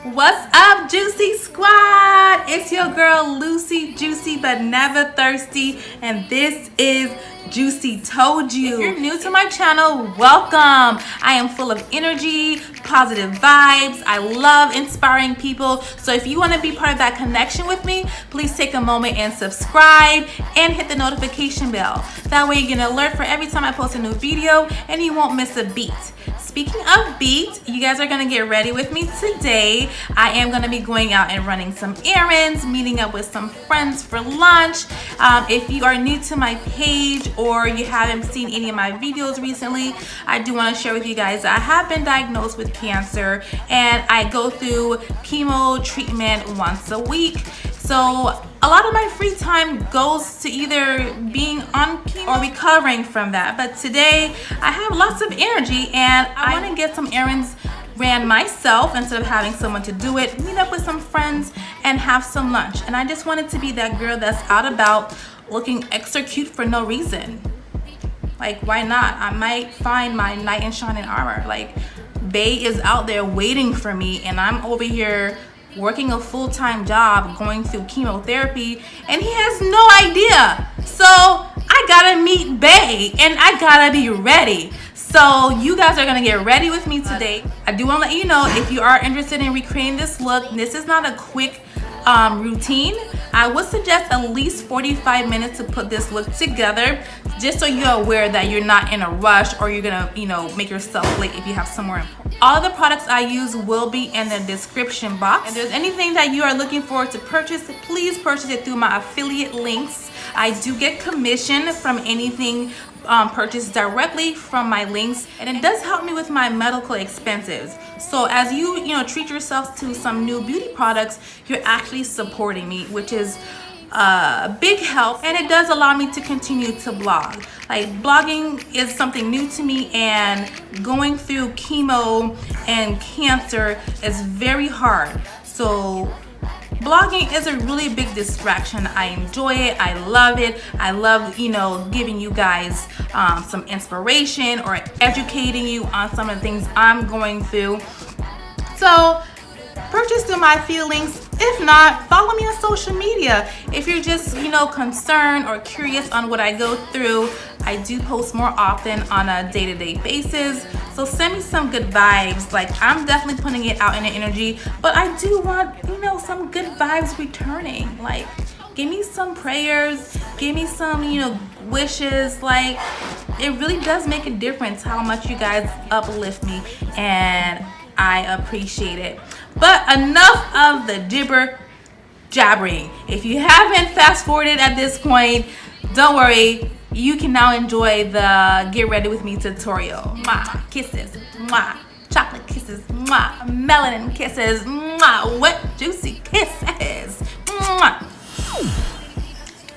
What's up, Juicy Squad? It's your girl Lucy, juicy but never thirsty, and this is Juicy Told You. If you're new to my channel, welcome. I am full of energy, positive vibes. I love inspiring people. So if you want to be part of that connection with me, please take a moment and subscribe and hit the notification bell. That way you get an alert for every time I post a new video and you won't miss a beat. Speaking of beat, you guys are gonna get ready with me today. I am gonna be going out and running some errands, meeting up with some friends for lunch. If you are new to my page or you haven't seen any of my videos recently, I do wanna share with you guys that I have been diagnosed with cancer and I go through chemo treatment once a week. So a lot of my free time goes to either being on chemo or recovering from that. But today I have lots of energy and I want to get some errands ran myself instead of having someone to do it, meet up with some friends and have some lunch. And I just wanted to be that girl that's out about looking extra cute for no reason. Like, why not? I might find my knight in shining armor. Like, Bae is out there waiting for me and I'm over here working a full-time job, going through chemotherapy, and he has no idea. So I gotta meet Bae and I gotta be ready. So you guys are gonna get ready with me today. I do want to let you know, if you are interested in recreating this look, this is not a quick routine. I would suggest at least 45 minutes to put this look together, just so you're aware that you're not in a rush or you're gonna, make yourself late if you have somewhere important. All of the products I use will be in the description box. If there's anything that you are looking for to purchase, please purchase it through my affiliate links. I do get commission from anything purchased directly from my links, and it does help me with my medical expenses. So as you treat yourself to some new beauty products, you're actually supporting me, which is a big help, and it does allow me to continue to blog. Like, blogging is something new to me, and going through chemo and cancer is very hard. So blogging is a really big distraction. I enjoy it. I love it. I love, giving you guys some inspiration or educating you on some of the things I'm going through. So purchase through my feelings. If not, follow me on social media. If you're just, concerned or curious on what I go through, I do post more often on a day-to-day basis. So send me some good vibes. Like, I'm definitely putting it out in the energy, but I do want, some good vibes returning. Like, give me some prayers, give me some, wishes. Like, it really does make a difference how much you guys uplift me, and I appreciate it. But enough of the jibber jabbering. If you haven't fast forwarded at this point, don't worry. You can now enjoy the get ready with me tutorial. Mwah, kisses, mwah, chocolate kisses, mwah, melanin kisses, mwah, wet juicy kisses, mwah.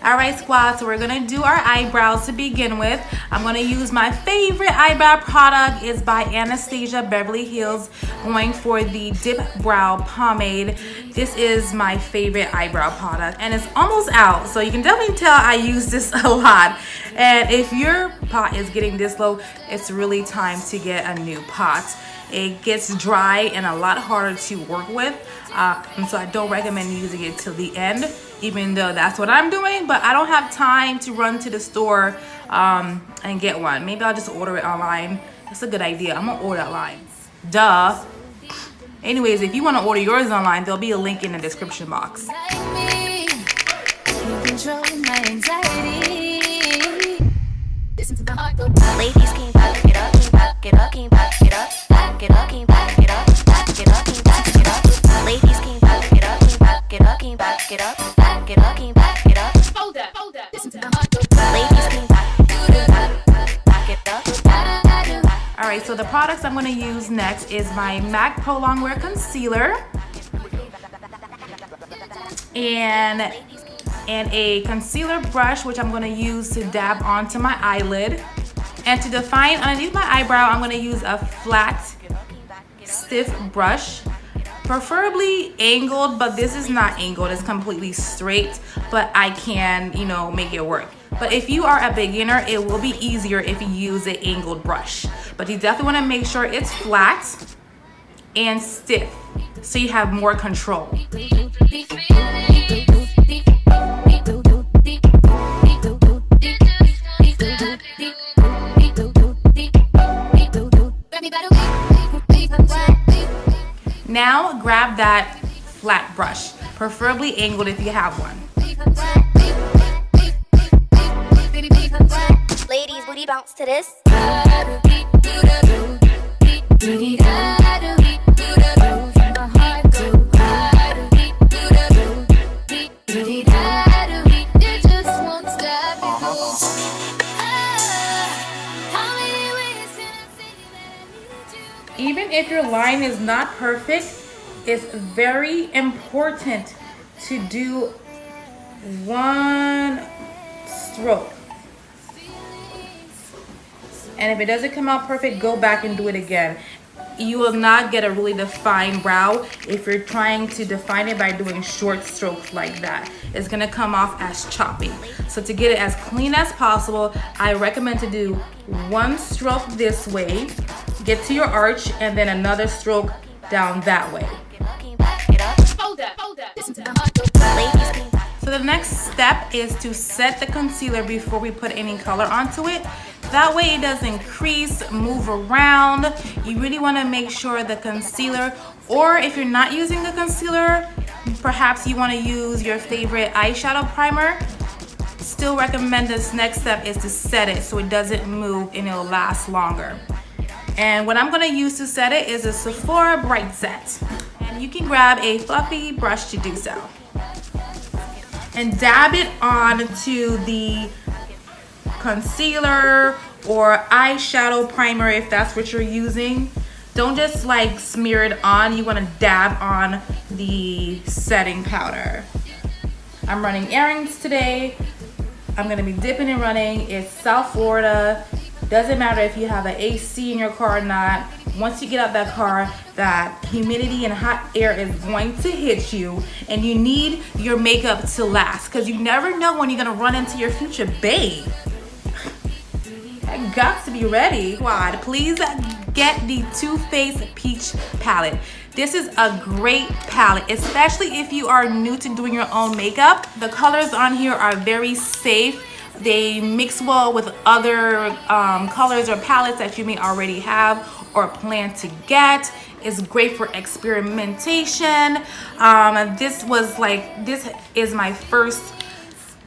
Alright, squad, so we're gonna do our eyebrows to begin with. I'm gonna use my favorite eyebrow product. It's by Anastasia, Beverly Hills, going for the Dipbrow Pomade. This is my favorite eyebrow product, and it's almost out, so you can definitely tell I use this a lot. And if your pot is getting this low, it's really time to get a new pot. It gets dry and a lot harder to work with, and so I don't recommend using it till the end, even though that's what I'm doing. But I don't have time to run to the store and get one. Maybe I'll just order it online. That's a good idea. I'm gonna order online. Duh. Anyways, if you want to order yours online, there'll be a link in the description box. Ladies, can you back it up, can you back it up, can you back it up, back it up, can you back it up, back it up, can you back it up. Ladies, can you back it up, can you back it up, can you back it up, back it up, can you back it up. Hold that, hold that. Listen to the heart. Ladies, can you back it up. All right, so the products I'm going to use next is my MAC Pro Longwear Concealer and a concealer brush, which I'm going to use to dab onto my eyelid. And to define underneath my eyebrow, I'm going to use a flat, stiff brush, preferably angled, but this is not angled, it's completely straight, but I can, make it work. But if you are a beginner, it will be easier if you use an angled brush. But you definitely want to make sure it's flat. and stiff, so you have more control. Now grab that flat brush, preferably angled if you have one. Ladies, booty bounce to this. Even if your line is not perfect, it's very important to do one stroke. And if it doesn't come out perfect, go back and do it again. You will not get a really defined brow if you're trying to define it by doing short strokes like that. It's gonna come off as choppy. So to get it as clean as possible, I recommend to do one stroke this way, get to your arch, and then another stroke down that way. So the next step is to set the concealer before we put any color onto it. That way it doesn't crease, move around. You really want to make sure the concealer, or if you're not using the concealer, perhaps you want to use your favorite eyeshadow primer. Still recommend this next step is to set it so it doesn't move and it'll last longer. And what I'm going to use to set it is a Sephora Bright Set. And you can grab a fluffy brush to do so. And dab it onto the concealer or eyeshadow primer if that's what you're using. Don't just like smear it on. You want to dab on the setting powder. I'm running errands today. I'm going to be dipping and running. It's South Florida. Doesn't matter if you have an AC in your car or not. Once you get out that car, that humidity and hot air is going to hit you, and you need your makeup to last, because you never know when you're gonna run into your future babe. I got to be ready. Squad, please get the Too Faced Peach palette. This is a great palette, especially if you are new to doing your own makeup. The colors on here are very safe. They mix well with other colors or palettes that you may already have or plan to get. It's great for experimentation. This is my first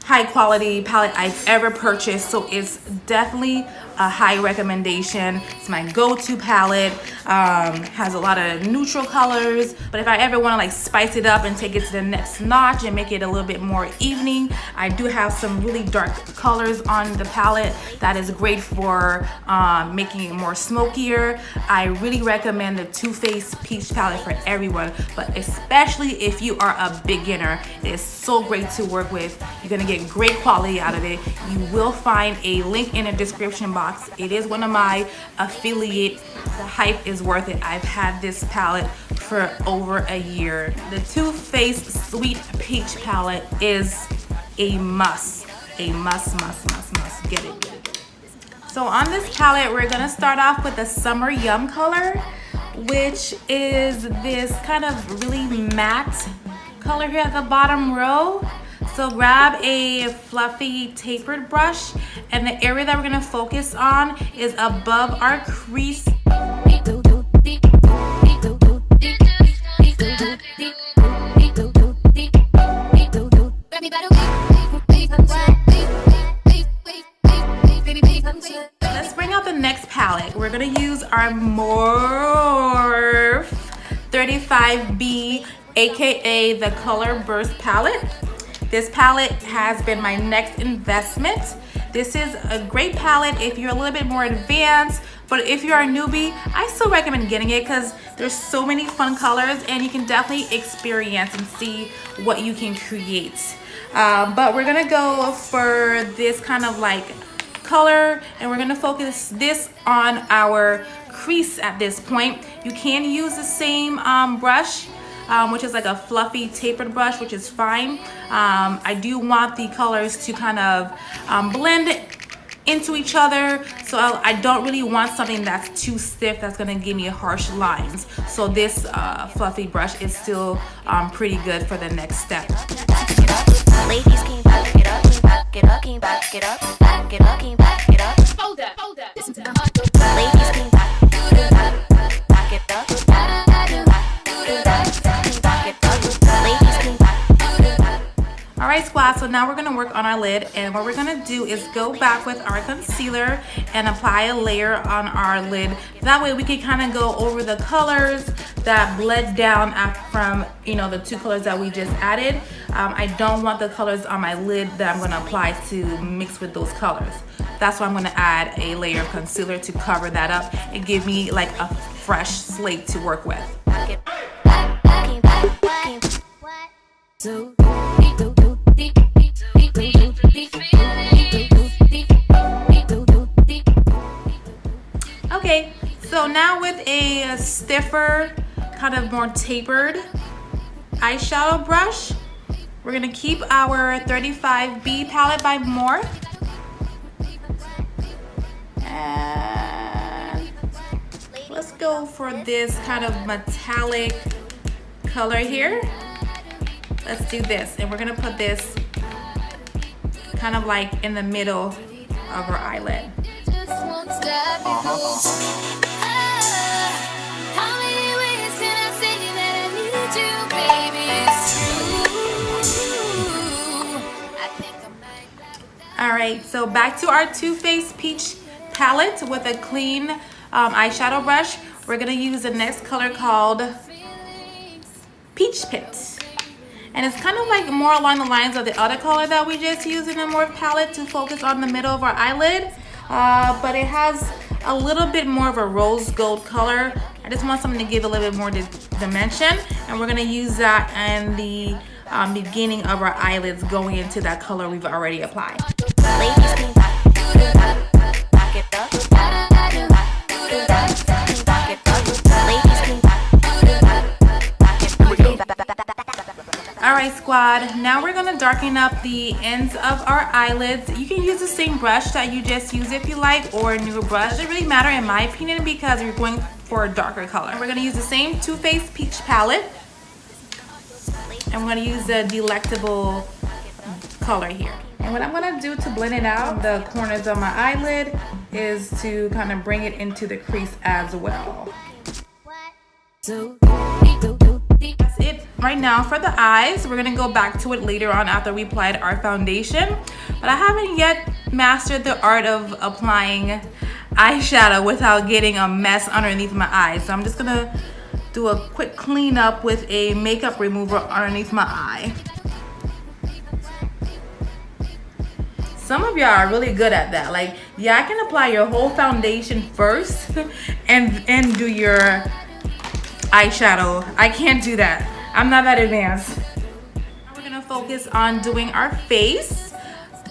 high quality palette I've ever purchased, so it's definitely a high recommendation. It's my go-to palette. Has a lot of neutral colors, but if I ever want to like spice it up and take it to the next notch and make it a little bit more evening, I do have some really dark colors on the palette that is great for making it more smokier. I really recommend the Too Faced Peach palette for everyone, but especially if you are a beginner. It is so great to work with. You're gonna get great quality out of it. You will find a link in the description box. It is one of my affiliate. The hype is worth it. I've had this palette for over a year. The Too Faced Sweet Peach palette is a must. A must. Get it. So on this palette, we're gonna start off with the Summer Yum color, which is this kind of really matte color here at the bottom row. So grab a fluffy tapered brush, and the area that we're gonna focus on is above our crease. Let's bring out the next palette. We're gonna use our Morphe 35B, aka the Color Burst palette. This palette has been my next investment. This is a great palette if you're a little bit more advanced, but if you're a newbie, I still recommend getting it because there's so many fun colors and you can definitely experience and see what you can create. But we're gonna go for this kind of like color, and we're gonna focus this on our crease at this point. You can use the same brush, which is like a fluffy tapered brush, which is fine. I do want the colors to kind of blend into each other. So I don't really want something that's too stiff that's gonna give me harsh lines. So this fluffy brush is still pretty good for the next step. Ladies, can you back it up? Can you back it up? Can you back it up? Back it up? Can you back it up? Hold up, hold up. Ladies, can you back it up? Back it up. Ladies, can you back it up? Alright squad, so now we're going to work on our lid, and what we're going to do is go back with our concealer and apply a layer on our lid. That way we can kind of go over the colors that bled down from, you know, the two colors that we just added. I don't want the colors on my lid that I'm going to apply to mix with those colors. That's why I'm going to add a layer of concealer to cover that up and give me like a fresh slate to work with. Okay, so now with a stiffer, kind of more tapered eyeshadow brush, we're gonna keep our 35B palette by Morphe. And let's go for this kind of metallic color here. Let's do this, and we're gonna put this kind of like in the middle of our eyelid. Alright, so back to our Too Faced Peach palette with a clean eyeshadow brush. We're going to use the next color called Peach Pit. And it's kind of like more along the lines of the other color that we just used in the Morphe palette to focus on the middle of our eyelid. But it has a little bit more of a rose gold color. I just want something to give a little bit more dimension. And we're going to use that in the beginning of our eyelids going into that color we've already applied. Alright squad, now we're going to darken up the ends of our eyelids. You can use the same brush that you just used if you like, or a newer brush. It doesn't really matter in my opinion because you're going for a darker color. We're going to use the same Too Faced Peach palette. And we're going to use the Delectable color here. And what I'm going to do to blend it out, the corners of my eyelid, is to kind of bring it into the crease as well. That's it right now for the eyes. We're going to go back to it later on after we applied our foundation. But I haven't yet mastered the art of applying eyeshadow without getting a mess underneath my eyes. So I'm just going to do a quick cleanup with a makeup remover underneath my eye. Some of y'all are really good at that. Like, yeah, I can apply your whole foundation first and do your eyeshadow. I can't do that. I'm not that advanced. Now we're gonna focus on doing our face.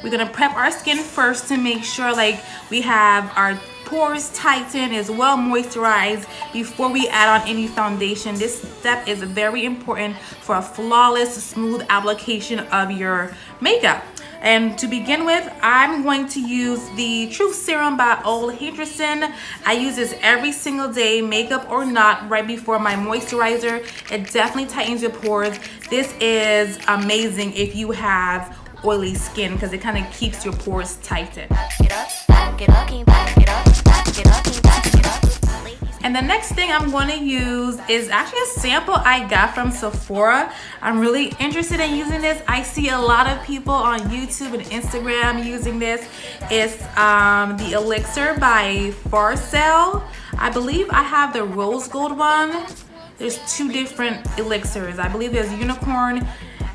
We're gonna prep our skin first to make sure like we have our pores tightened, as well moisturized before we add on any foundation. This step is very important for a flawless, smooth application of your makeup. And to begin with, I'm going to use the Truth Serum by Henriksen. I use this every single day, makeup or not, right before my moisturizer. It definitely tightens your pores. This is amazing if you have oily skin because it kind of keeps your pores tightened. And the next thing I'm going to use is actually a sample I got from Sephora. I'm really interested in using this. I see a lot of people on YouTube and Instagram using this. It's the Elixir by Farsali. I believe I have the rose gold one. There's two different elixirs. I believe there's unicorn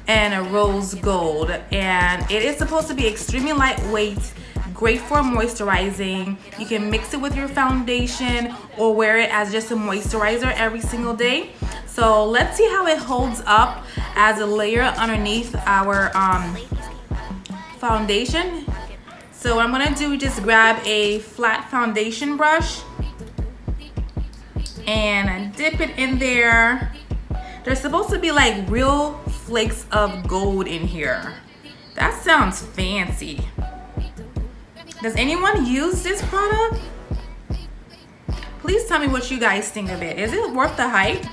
and a rose gold. And it is supposed to be extremely lightweight, great for moisturizing. You can mix it with your foundation or wear it as just a moisturizer every single day. So let's see how it holds up as a layer underneath our foundation. So what I'm gonna do is just grab a flat foundation brush and dip it in there. There's supposed to be like real flakes of gold in here. That sounds fancy. Does anyone use this product? Please tell me what you guys think of it. Is it worth the hype?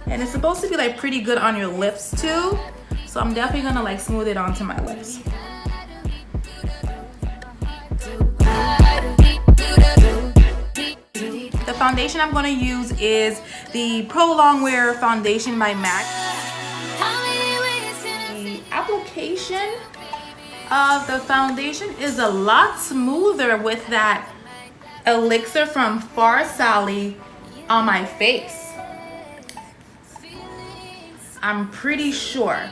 And it's supposed to be like pretty good on your lips too. So I'm definitely gonna like smooth it onto my lips. The foundation I'm gonna use is the Pro Longwear foundation by MAC. The application of the foundation is a lot smoother with that Elixir from Farsali on my face. I'm pretty sure.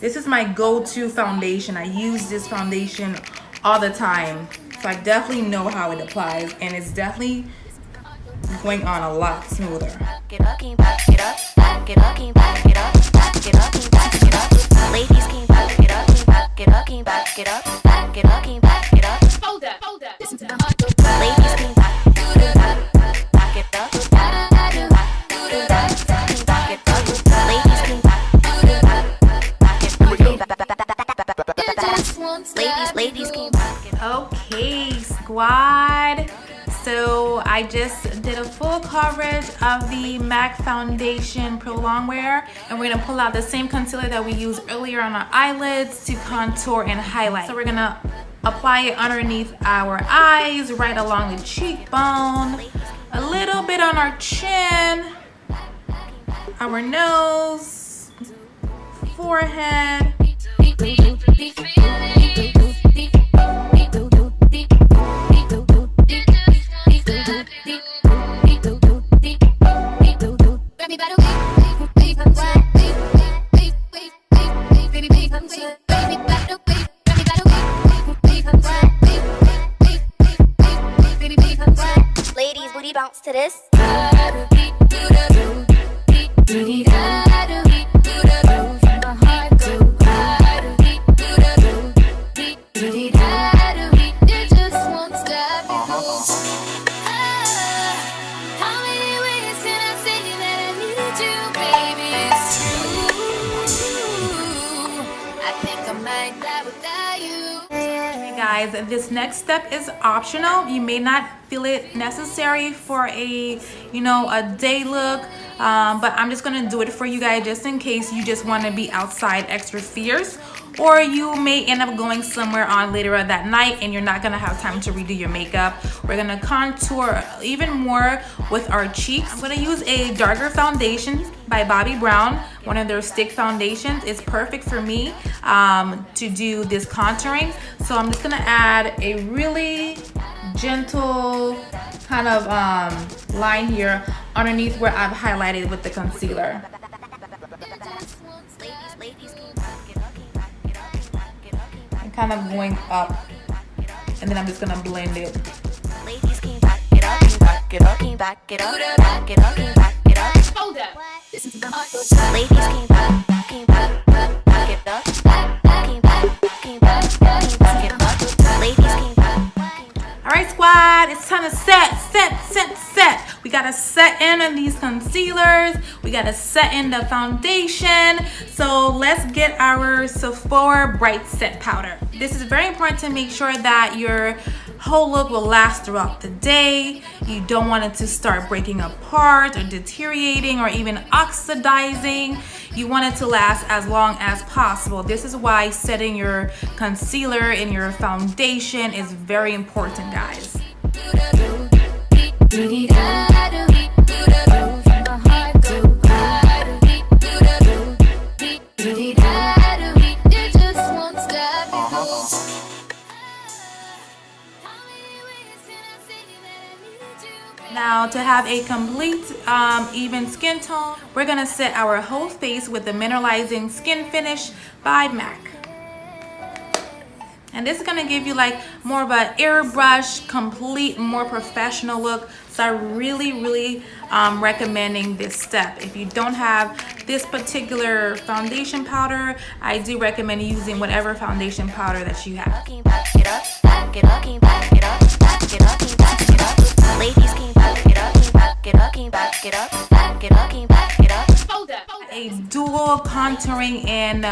This is my go-to foundation. I use this foundation all the time. So I definitely know how it applies, and it's definitely going on a lot smoother. Ladies can back it up, back it up, back it up, back it up, back it up. Hold up, hold up. Listen to the heart. Ladies can back it up, back it up, back it up. Ladies can back it up. Ladies can back it up. Okay, squad. So I just did a full coverage of the MAC Foundation Pro Longwear, and we're gonna pull out the same concealer that we used earlier on our eyelids to contour and highlight. So we're gonna apply it underneath our eyes, right along the cheekbone, a little bit on our chin, our nose, forehead. Ladies, booty bounce to this. Guys, this next step is optional. You may not feel it necessary for a day look, but I'm just gonna do it for you guys just in case you just want to be outside extra fierce, or you may end up going somewhere on later on that night and you're not gonna have time to redo your makeup. We're gonna contour even more with our cheeks. I'm gonna use a darker foundation by Bobbi Brown, one of their stick foundations. It's perfect for me to do this contouring. So I'm just gonna add a really gentle kind of line here underneath where I've highlighted with the concealer. And kind of going up, and then I'm just gonna blend it. Ladies can back it up, back it up, back it up, back it up, back it up. Hold up. Listen to the heart. Ladies can back it up, back it up, back it up. Ladies can back. All right, squad, it's time to set. We gotta set in these concealers. We gotta set in the foundation. So let's get our Sephora Bright Set Powder. This is very important to make sure that your whole look will last throughout the day. You don't want it to start breaking apart or deteriorating or even oxidizing. You want it to last as long as possible. This is why setting your concealer in your foundation is very important, guys. Now, to have a complete even skin tone, we're gonna set our whole face with the Mineralizing Skinfinish by MAC. And this is gonna give you like more of an airbrush, complete, more professional look. So I'm really recommending this step. If you don't have this particular foundation powder, I do recommend using whatever foundation powder that you have. Ladies can back it up, back it up, back it up, back it up, back it up. Hold up. A dual contouring and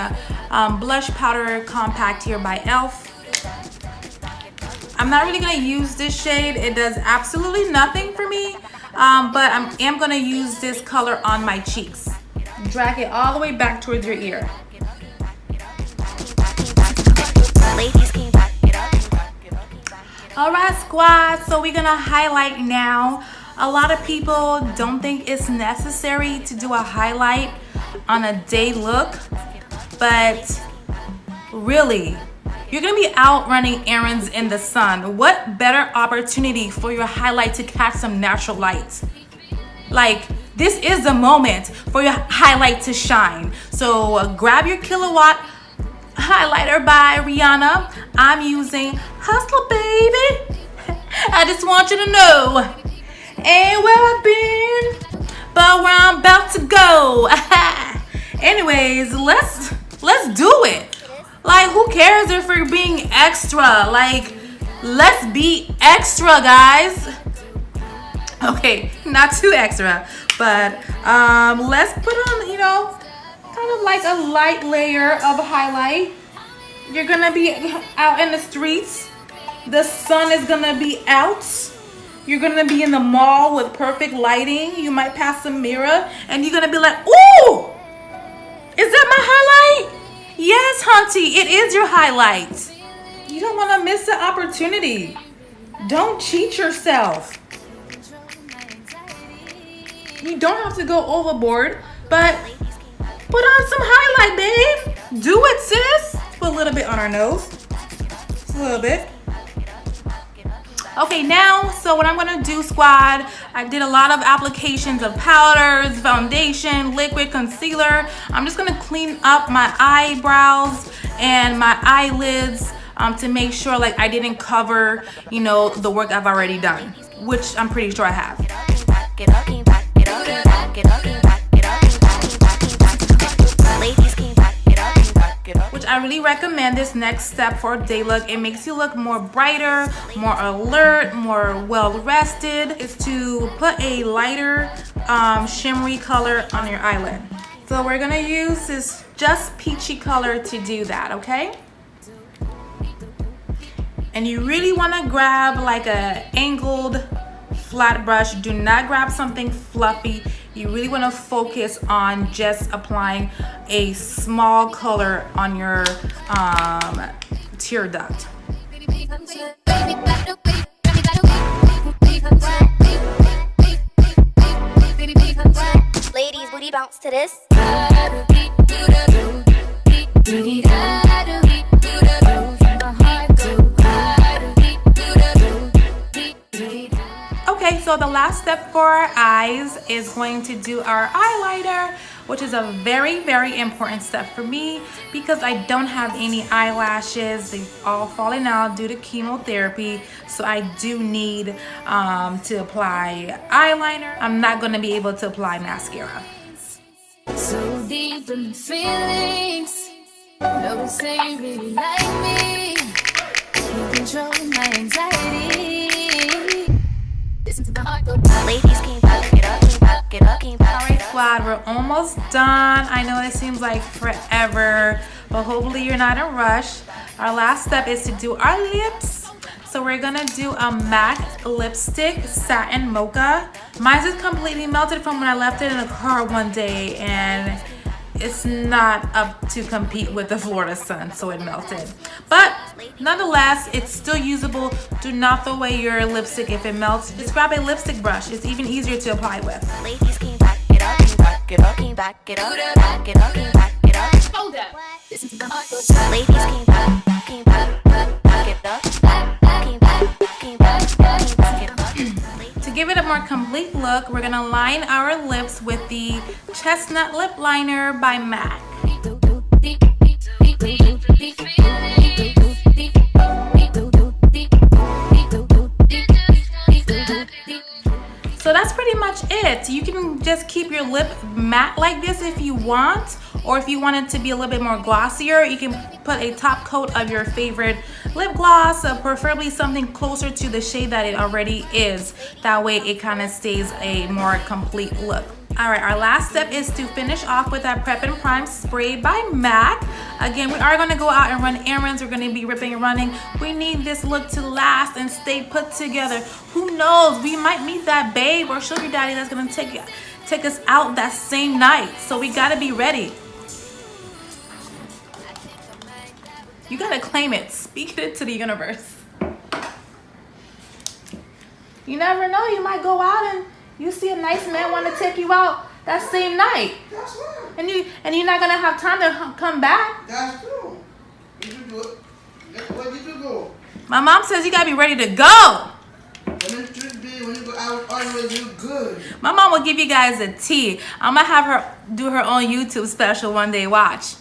blush powder compact here by e.l.f. I'm not really gonna use this shade. It does absolutely nothing for me, but I am gonna use this color on my cheeks. Drag it all the way back towards your ear. All right, squad, so we're gonna highlight now. A lot of people don't think it's necessary to do a highlight on a day look, but really, you're gonna be out running errands in the sun. What better opportunity for your highlight to catch some natural light? Like, this is the moment for your highlight to shine. So grab your Killawatt highlighter by Rihanna. I'm using Hustler, baby. I just want you to know, ain't where I've been, but where I'm about to go. Anyways, let's do it. Like, who cares if we're being extra? Like, let's be extra, guys. Okay, not too extra, but let's put on, you know, kind of like a light layer of highlight. You're gonna be out in the streets. The sun is gonna be out. You're gonna be in the mall with perfect lighting. You might pass a mirror and you're gonna be like, ooh, is that my highlight? Yes, Hunty, it is your highlight. You don't want to miss the opportunity. Don't cheat yourself. You don't have to go overboard, but put on some highlight, babe. Do it, sis. Put a little bit on our nose. Just a little bit. Okay, now, so what I'm gonna do, squad, I did a lot of applications of powders, foundation, liquid, concealer. I'm just gonna clean up my eyebrows and my eyelids to make sure like I didn't cover, you know, the work I've already done, which I'm pretty sure I have. Which I really recommend this next step for a day look. It makes you look more brighter, more alert, more well rested. Is to put a lighter shimmery color on your eyelid. So we're gonna use this just peachy color to do that, okay? And you really wanna grab like a angled flat brush. Do not grab something fluffy. You really want to focus on just applying a small color on your tear duct. Ladies, booty bounce to this. Okay, so the last step for our eyes is going to do our eyeliner, which is a very, very important step for me because I don't have any eyelashes. They've all fallen out due to chemotherapy, so I do need to apply eyeliner. I'm not going to be able to apply mascara. So deep in the feelings, no say you really like me. You control my anxiety. Listen to the heart go. Ladies, can you back it up? Can you back it up? Can you back Alright, squad, we're almost done. I know it seems like forever, but hopefully you're not in a rush. Our last step is to do our lips. So we're gonna do a MAC lipstick, satin mocha. Mine is completely melted from when I left it in the car one day, and it's not up to compete with the Florida sun, so it melted. But nonetheless, it's still usable. Do not throw away your lipstick if it melts. Just grab a lipstick brush. It's even easier to apply with. Ladies, can you back it up? Can you back it up? Can you back it up? Back it up? Can you back it up? Hold up. Listen to the heart go. Ladies, can you back it up? Can you back it up? Can you back it up? To give it a more complete look, we're gonna line our lips with the Chestnut Lip Liner by MAC. So that's pretty much it. You can just keep your lip matte like this if you want, or if you want it to be a little bit more glossier, you can put a top coat of your favorite lip gloss, preferably something closer to the shade that it already is. That way it kind of stays a more complete look. All right, our last step is to finish off with that Prep and Prime spray by MAC. Again, we are gonna go out and run errands. We're gonna be ripping and running. We need this look to last and stay put together. Who knows, we might meet that babe or sugar daddy that's gonna take us out that same night. So we gotta be ready. You gotta claim it, speak it into the universe. You never know, you might go out and you see a nice man want to take you out that same night. That's right. And you're not gonna have time to come back. That's true. You should do it. That's what you should go. My mom says you gotta be ready to go. When it should be, when you go out, always you good. My mom will give you guys a tea. I'm gonna have her do her own YouTube special one day, watch.